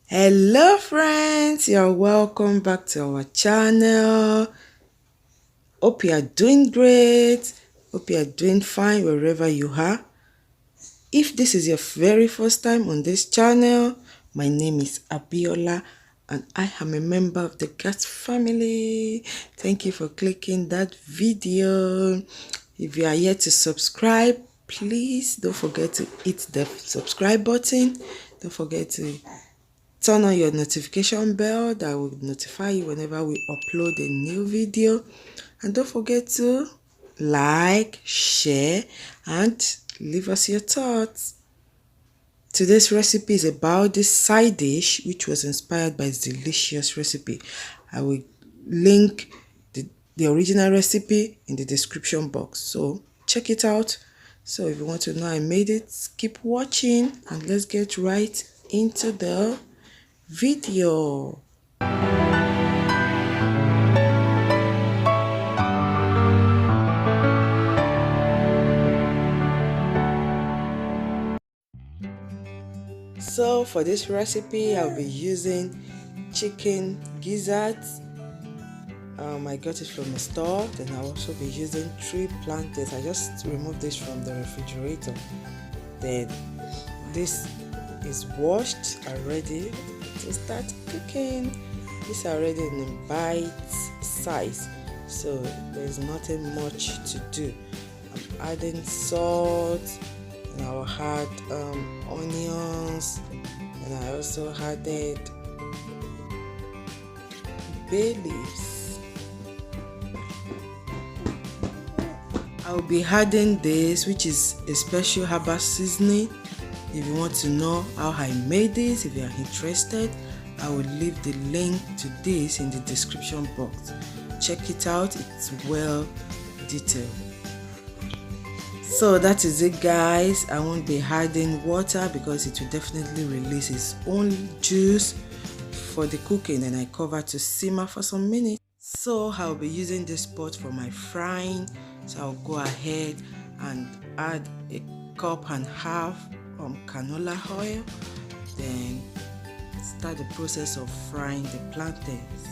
Hello friends, you're welcome back to our channel. Hope you are doing great. Hope you are doing fine wherever you are. If this is your very first time on this channel, my name is Abiola and I am a member of the Cat family. Thank you for clicking that video. If you are yet to subscribe, please don't forget to hit the subscribe button. Don't forget to turn on your notification bell that will notify you whenever we upload a new video. And don't forget to like, share, and leave us your thoughts. Today's recipe is about this side dish which was inspired by Zeelicious recipe. I will link the original recipe in the description box. So check it out. So if you want to know how I made it, keep watching and let's get right into the video. So for this recipe, I'll be using chicken gizzards. I got it from the store. Then I'll also be using 3 plantains. I just removed this from the refrigerator. Then this is washed already to start cooking. These are already in bite size, so there's nothing much to do. I'm adding salt, and I'll add onions, and I also added bay leaves. I'll be adding this, which is a special herbal seasoning. If you want to know how I made this, if you are interested, I will leave the link to this in the description box. Check it out, it's well detailed. So that is it guys. I won't be adding water because it will definitely release its own juice for the cooking, and I cover to simmer for some minutes. So I'll be using this pot for my frying, so I'll go ahead and add a cup and half canola oil, then start the process of frying the plantains.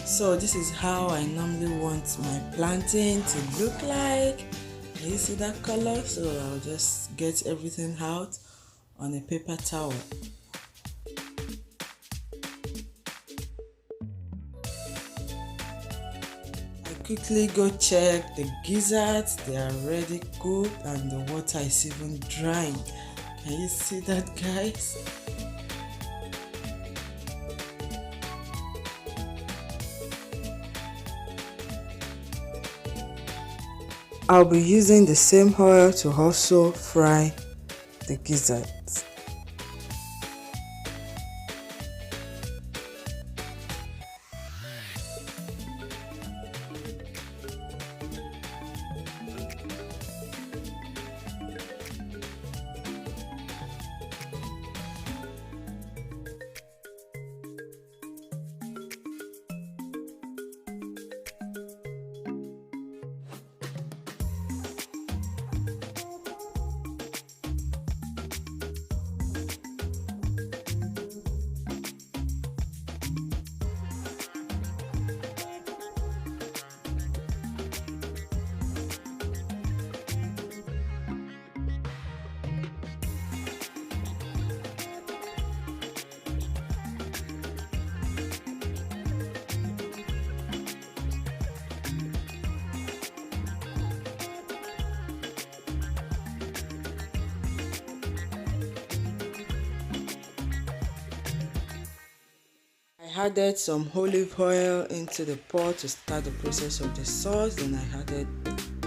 So this is how I normally want my plantain to look like. Can you see that color? So I'll just get everything out on a paper towel. I quickly go check the gizzards. They are already cooked and the water is even drying. Can you see that guys? I'll be using the same oil to also fry the gizzards. I added some olive oil into the pot to start the process of the sauce. Then I added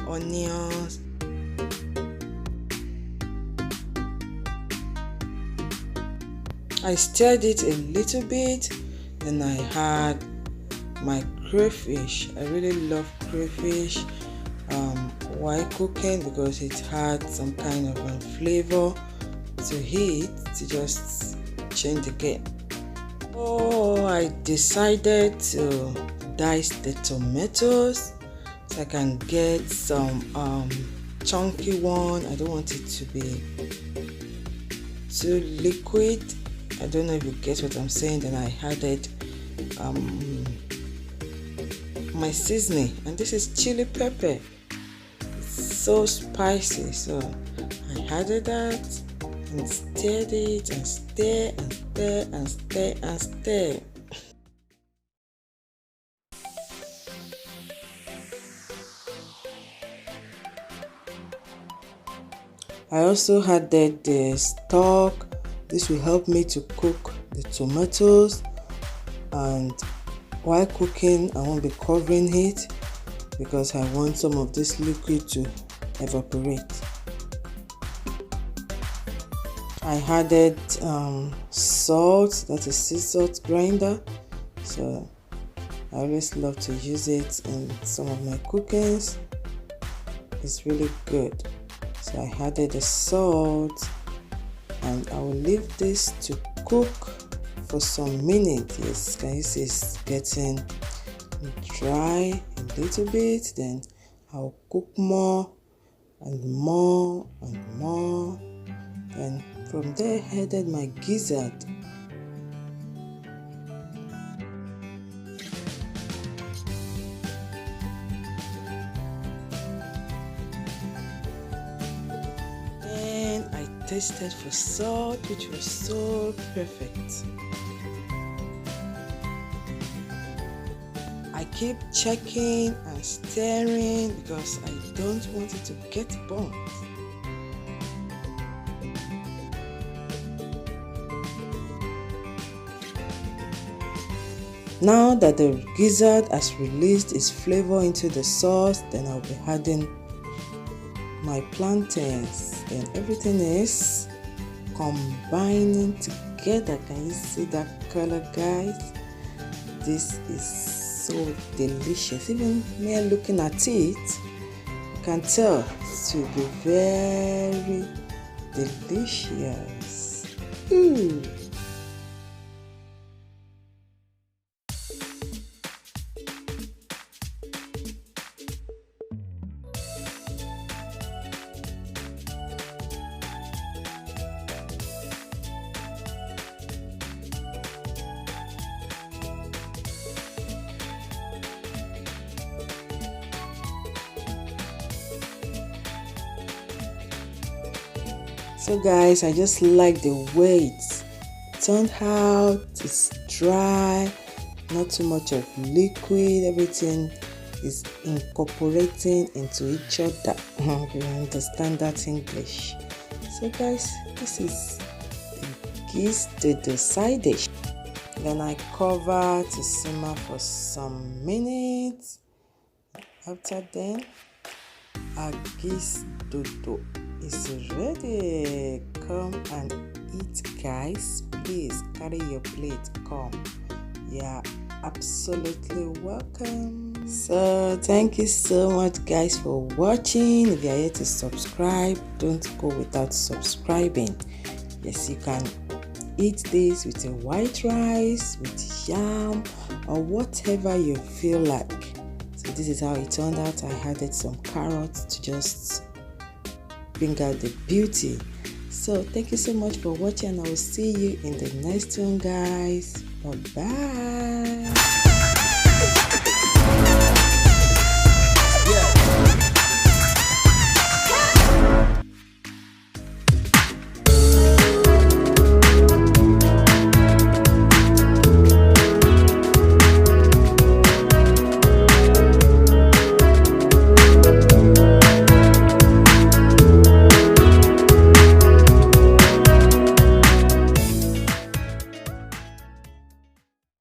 onions. I stirred it a little bit. Then I had my crayfish. I really love crayfish while cooking because it had some kind of flavor to it to just change the game. Oh, I decided to dice the tomatoes so I can get some chunky one. I don't want it to be too liquid. I don't know if you get what I'm saying. Then I added my seasoning, and this is chili pepper. It's so spicy, so I added that and stirred it and stir and stir and stir and stir. I also added the stock. This will help me to cook the tomatoes, and while cooking I won't be covering it because I want some of this liquid to evaporate. I added salt, that is sea salt grinder, so I always love to use it in some of my cookings. It's really good. So I added the salt, and I will leave this to cook for some minutes. Yes, can you see it's getting dry a little bit? Then I'll cook more and more and more. And from there I added my gizzard. Then I tasted for salt, which was so perfect. I keep checking and stirring because I don't want it to get burnt. Now that the gizzard has released its flavor into the sauce, then I'll be adding my plantains. Then everything is combining together. Can you see that color, guys? This is so delicious. Even me looking at it, you can tell it will be very delicious. Ooh. So guys, I just like the way it turned out. It's dry, not too much of liquid. Everything is incorporating into each other. You understand that English? So guys, this is the Gizzdodo side dish. Then I cover to simmer for some minutes. After then, our Gizzdodo is ready. Come and eat, guys. Please carry your plate. Come. Yeah, absolutely welcome. So thank you so much, guys, for watching. If you are here to subscribe, don't go without subscribing. Yes, you can eat this with a white rice, with yam, or whatever you feel like. So this is how it turned out. I added some carrots to just bring out the beauty. So thank you so much for watching, and I will see you in the next one, guys. Bye bye.